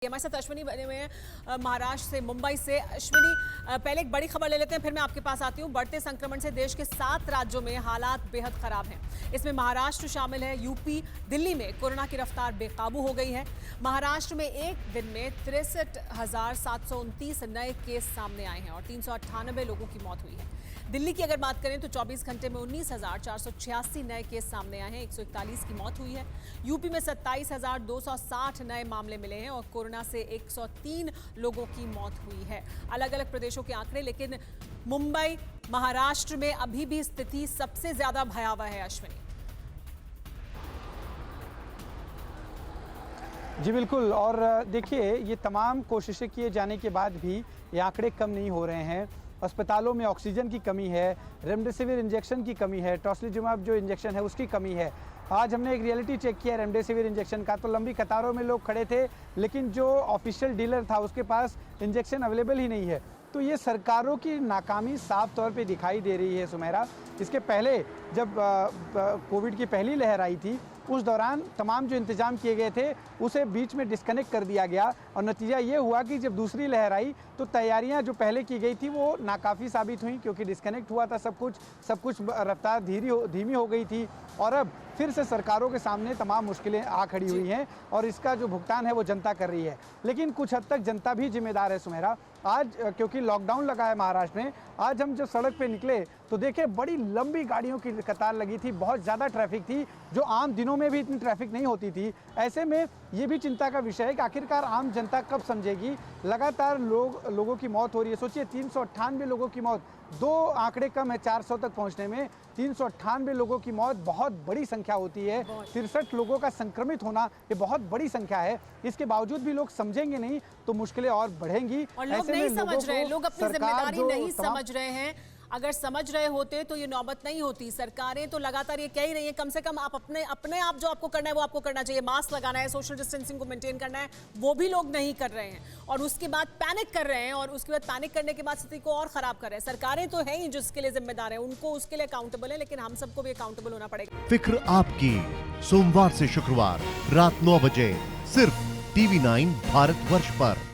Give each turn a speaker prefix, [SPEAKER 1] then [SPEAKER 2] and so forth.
[SPEAKER 1] हमारे साथ अश्विनी बने हुए हैं महाराष्ट्र से, मुंबई से। अश्विनी, पहले एक बड़ी खबर ले लेते हैं, फिर मैं आपके पास आती हूँ। बढ़ते संक्रमण से देश के 7 राज्यों में हालात बेहद खराब हैं। इसमें महाराष्ट्र शामिल है। यूपी, दिल्ली में कोरोना की रफ्तार बेकाबू हो गई है। महाराष्ट्र में एक दिन में 63,729 नए केस सामने आए हैं और 398 लोगों की मौत हुई है। दिल्ली की अगर बात करें तो 24 घंटे में 19,486 नए केस सामने आए हैं, 141 की मौत हुई है। यूपी में 27,260 नए मामले मिले हैं और कोरोना से 103 लोगों की मौत हुई है। अलग अलग प्रदेशों के आंकड़े, लेकिन मुंबई, महाराष्ट्र में अभी भी स्थिति सबसे ज्यादा भयावह है। अश्विनी
[SPEAKER 2] जी बिल्कुल, और देखिए, ये तमाम कोशिशें किए जाने के बाद भी ये आंकड़े कम नहीं हो रहे हैं। अस्पतालों में ऑक्सीजन की कमी है, रेमडेसिविर इंजेक्शन की कमी है, टोसिलिजुमाब जो इंजेक्शन है उसकी कमी है। आज हमने एक रियलिटी चेक किया रेमडेसिविर इंजेक्शन का, तो लंबी कतारों में लोग खड़े थे, लेकिन जो ऑफिशियल डीलर था उसके पास इंजेक्शन अवेलेबल ही नहीं है। तो ये सरकारों की नाकामी साफ तौर पे दिखाई दे रही है सुमेरा। इसके पहले जब कोविड की पहली लहर आई थी, उस दौरान तमाम जो इंतजाम किए गए थे उसे बीच में डिस्कनेक्ट कर दिया गया और नतीजा ये हुआ कि जब दूसरी लहर आई तो तैयारियां जो पहले की गई थी वो नाकाफ़ी साबित हुई, क्योंकि डिस्कनेक्ट हुआ था सब कुछ रफ्तार धीमी हो गई थी। और अब फिर से सरकारों के सामने तमाम मुश्किलें आ खड़ी हुई हैं और इसका जो भुगतान है वो जनता कर रही है। लेकिन कुछ हद तक जनता भी जिम्मेदार है सुमेरा। आज क्योंकि लॉकडाउन लगा है महाराष्ट्र में, आज हम जब सड़क पे निकले तो देखे बड़ी लंबी गाड़ियों की कतार लगी थी, बहुत ज़्यादा ट्रैफिक थी, जो आम दिनों में भी इतनी ट्रैफिक नहीं होती थी। ऐसे में ये भी चिंता का विषय है कि आखिरकार आम जनता कब समझेगी। लगातार लोगों की मौत हो रही है। सोचिए, 398 लोगों की मौत, 2 आंकड़े कम है 400 तक पहुंचने में। 398 लोगों की मौत बहुत बड़ी संख्या होती है। 63 लोगों का संक्रमित होना ये बहुत बड़ी संख्या है। इसके बावजूद भी लोग समझेंगे नहीं तो मुश्किलें और बढ़ेंगी।
[SPEAKER 1] और लोग नहीं समझ रहे हैं, लोग अपनी जिम्मेदारी नहीं समझ रहे हैं। अगर समझ रहे होते तो ये नौबत नहीं होती। सरकारें तो लगातार ये कह ही रही हैं, कम से कम आप अपने आप जो आपको करना है वो आपको करना चाहिए। मास्क लगाना है, सोशल डिस्टेंसिंग को मेंटेन करना है, वो भी लोग नहीं कर रहे हैं और उसके बाद पैनिक कर रहे हैं और उसके बाद पैनिक करने के बाद स्थिति को और खराब कर रहे हैं। सरकारें तो है ही जिसके लिए जिम्मेदार है, उनको उसके लिए अकाउंटेबल है, लेकिन हम सबको भी अकाउंटेबल होना पड़ेगा।
[SPEAKER 3] फिक्र आपकी, सोमवार से शुक्रवार रात 9 बजे सिर्फ TV9 भारतवर्ष पर।